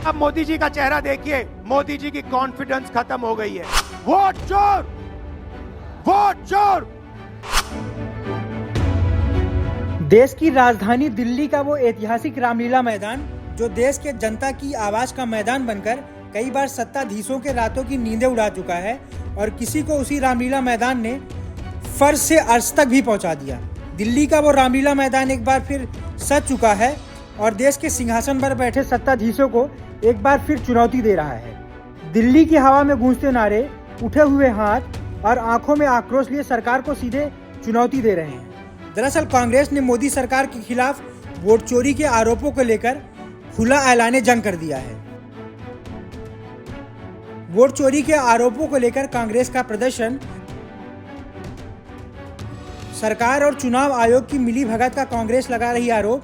अब मोदी जी का चेहरा देखिए, मोदी जी की कॉन्फिडेंस खत्म हो गई है। वोट चोर, वोट चोर। देश की राजधानी दिल्ली का वो ऐतिहासिक रामलीला मैदान, जो देश के जनता की आवाज का मैदान बनकर कई बार सत्ताधीशों के रातों की नींदें उड़ा चुका है, और किसी को उसी रामलीला मैदान ने फर्श से अर्श तक भी पहुंचा दिया। दिल्ली का वो रामलीला मैदान एक बार फिर सज चुका है और देश के सिंहासन पर बैठे सत्ताधीशों को एक बार फिर चुनौती दे रहा है। दिल्ली की हवा में गूंजते नारे, उठे हुए हाथ और आंखों में आक्रोश लिए सरकार को सीधे चुनौती दे रहे हैं। दरअसल कांग्रेस ने मोदी सरकार के खिलाफ वोट चोरी के आरोपों को लेकर खुला ऐलान जंग कर दिया है। वोट चोरी के आरोपों को लेकर कांग्रेस का प्रदर्शन सरकार और चुनाव आयोग की मिलीभगत का कांग्रेस लगा रही आरोप,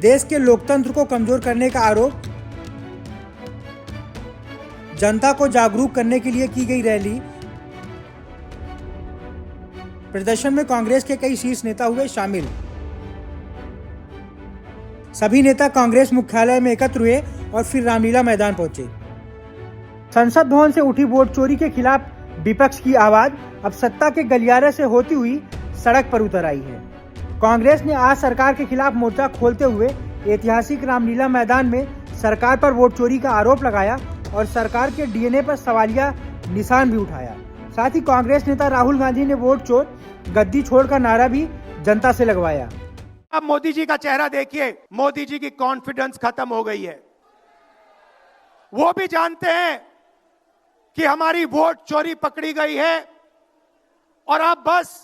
देश के लोकतंत्र को कमजोर करने का आरोप, जनता को जागरूक करने के लिए की गई रैली। प्रदर्शन में कांग्रेस के कई शीर्ष नेता हुए शामिल। सभी नेता कांग्रेस मुख्यालय में एकत्र हुए और फिर रामलीला मैदान पहुंचे। संसद भवन से उठी वोट चोरी के खिलाफ विपक्ष की आवाज अब सत्ता के गलियारे से होती हुई सड़क पर उतर आई है। कांग्रेस ने आज सरकार के खिलाफ मोर्चा खोलते हुए ऐतिहासिक रामलीला मैदान में सरकार पर वोट चोरी का आरोप लगाया और सरकार के डीएनए पर सवालिया निशान भी उठाया। साथ ही कांग्रेस नेता राहुल गांधी ने वोट चोर गद्दी छोड़ का नारा भी जनता से लगवाया। अब मोदी जी का चेहरा देखिए, मोदी जी की कॉन्फिडेंस खत्म हो गई है। वो भी जानते हैं कि हमारी वोट चोरी पकड़ी गई है और अब बस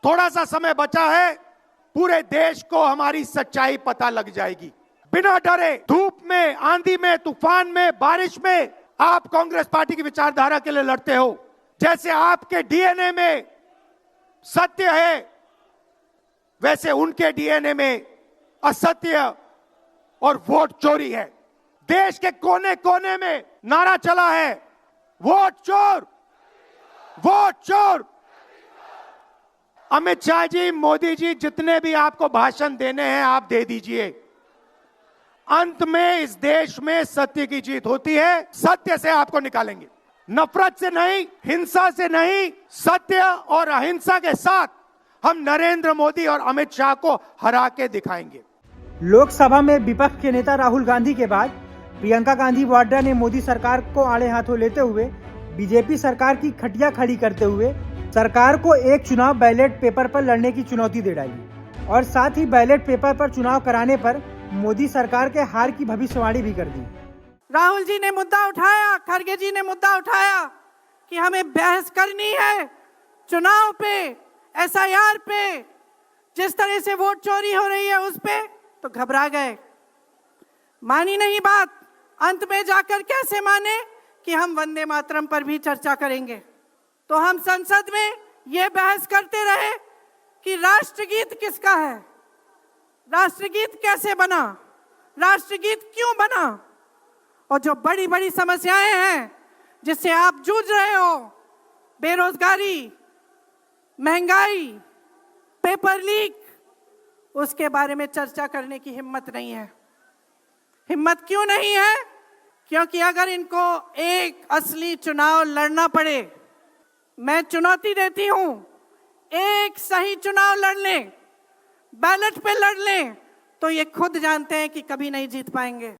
थोड़ा सा समय बचा है, पूरे देश को हमारी सच्चाई पता लग जाएगी। बिना डरे, धूप में, आंधी में, तूफान में, बारिश में आप कांग्रेस पार्टी की विचारधारा के लिए लड़ते हो। जैसे आपके डीएनए में सत्य है, वैसे उनके डीएनए में असत्य और वोट चोरी है। देश के कोने कोने में नारा चला है, वोट चोर, वोट चोर। अमित शाह जी, मोदी जी, जितने भी आपको भाषण देने हैं आप दे दीजिए। अंत में इस देश में सत्य की जीत होती है। सत्य से आपको निकालेंगे, नफरत से नहीं, हिंसा से नहीं, सत्य और अहिंसा के साथ हम नरेंद्र मोदी और अमित शाह को हरा के दिखाएंगे। लोकसभा में विपक्ष के नेता राहुल गांधी के बाद प्रियंका गांधी वाड्रा ने मोदी सरकार को आड़े हाथों लेते हुए बीजेपी सरकार की खटिया खड़ी करते हुए सरकार को एक चुनाव बैलेट पेपर पर लड़ने की चुनौती दे डाली और साथ ही बैलेट पेपर पर चुनाव कराने पर मोदी सरकार के हार की भविष्यवाणी भी कर दी। राहुल जी ने मुद्दा उठाया, खड़गे जी ने मुद्दा उठाया कि हमें बहस करनी है चुनाव पे, एसआईआर पे, जिस तरह से वोट चोरी हो रही है उस पे, तो घबरा गए, मानी नहीं बात। अंत में जाकर कैसे माने कि हम वंदे मातरम पर भी चर्चा करेंगे। तो हम संसद में ये बहस करते रहे कि राष्ट्रगीत किसका है, राष्ट्रगीत कैसे बना, राष्ट्रगीत क्यों बना, और जो बड़ी बड़ी समस्याएं हैं जिससे आप जूझ रहे हो, बेरोजगारी, महंगाई, पेपर लीक, उसके बारे में चर्चा करने की हिम्मत नहीं है। हिम्मत क्यों नहीं है? क्योंकि अगर इनको एक असली चुनाव लड़ना पड़े, मैं चुनौती देती हूं, एक सही चुनाव लड़ लें, बैलेट पे लड़ लें, तो ये खुद जानते हैं कि कभी नहीं जीत पाएंगे।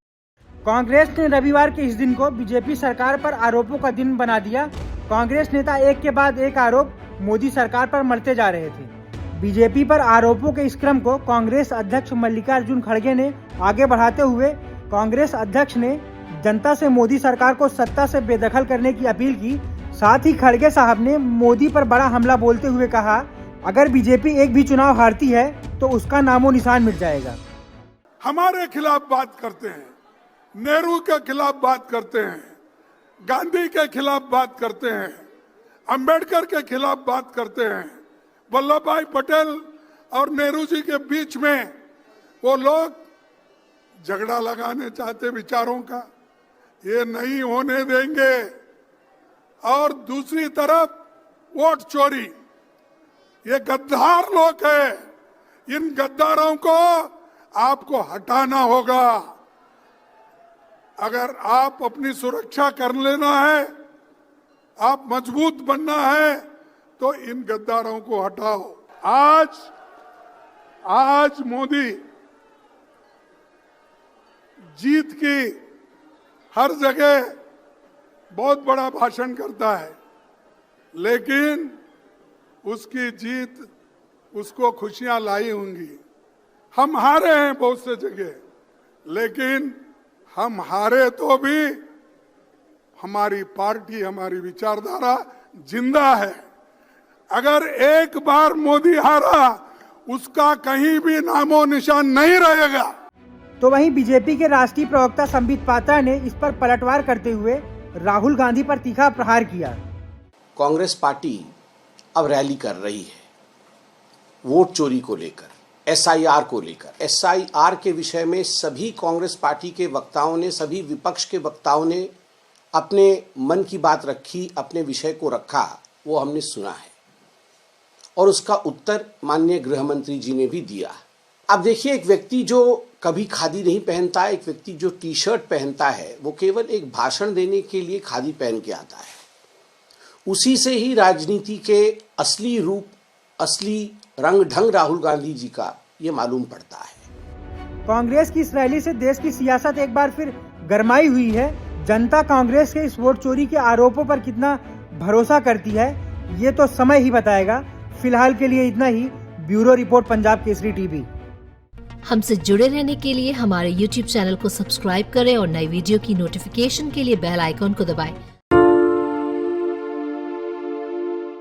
कांग्रेस ने रविवार के इस दिन को बीजेपी सरकार पर आरोपों का दिन बना दिया। कांग्रेस नेता एक के बाद एक आरोप मोदी सरकार पर मरते जा रहे थे। बीजेपी पर आरोपों के इस क्रम को कांग्रेस अध्यक्ष मल्लिकार्जुन खड़गे ने आगे बढ़ाते हुए कांग्रेस अध्यक्ष ने जनता से मोदी सरकार को सत्ता से बेदखल करने की अपील की। साथ ही खड़गे साहब ने मोदी पर बड़ा हमला बोलते हुए कहा, अगर बीजेपी एक भी चुनाव हारती है तो उसका नामो निशान मिट जाएगा। हमारे खिलाफ बात करते हैं, नेहरू के खिलाफ बात करते हैं, गांधी के खिलाफ बात करते हैं, अंबेडकर के खिलाफ बात करते हैं। वल्लभ भाई पटेल और नेहरू जी के बीच में वो लोग झगड़ा लगाने चाहते विचारों का, ये नहीं होने देंगे। और दूसरी तरफ वोट चोरी, ये गद्दार लोग हैं, इन गद्दारों को आपको हटाना होगा। अगर आप अपनी सुरक्षा कर लेना है, आप मजबूत बनना है, तो इन गद्दारों को हटाओ। आज मोदी जीत की हर जगह बहुत बड़ा भाषण करता है, लेकिन उसकी जीत उसको खुशियां लाई होंगी। हम हारे हैं बहुत से जगह, लेकिन हम हारे तो भी हमारी पार्टी, हमारी विचारधारा जिंदा है। अगर एक बार मोदी हारा, उसका कहीं भी नामो निशान नहीं रहेगा। तो वहीं बीजेपी के राष्ट्रीय प्रवक्ता संबित पात्रा ने इस पर पलटवार करते हुए राहुल गांधी पर तीखा प्रहार किया। कांग्रेस पार्टी अब रैली कर रही है वोट चोरी को लेकर, एसआईआर को लेकर। एसआईआर के विषय में सभी कांग्रेस पार्टी के वक्ताओं ने, सभी विपक्ष के वक्ताओं ने अपने मन की बात रखी, अपने विषय को रखा, वो हमने सुना है और उसका उत्तर माननीय गृह मंत्री जी ने भी दिया। अब देखिए, एक व्यक्ति जो कभी खादी नहीं पहनता, एक व्यक्ति जो टी शर्ट पहनता है, वो केवल एक भाषण देने के लिए खादी पहन के आता है। उसी से ही राजनीति के असली रूप, असली रंग ढंग राहुल गांधी जी का ये मालूम पड़ता है। कांग्रेस की इस रैली से देश की सियासत एक बार फिर गरमाई हुई है। जनता कांग्रेस के इस वोट चोरी के आरोपों पर कितना भरोसा करती है, ये तो समय ही बताएगा। फिलहाल के लिए इतना ही। Bureau report, Punjab Kesari TV. हमसे जुड़े रहने के लिए हमारे YouTube चैनल को सब्सक्राइब करें और नई वीडियो की नोटिफिकेशन के लिए बेल आइकॉन को दबाएं।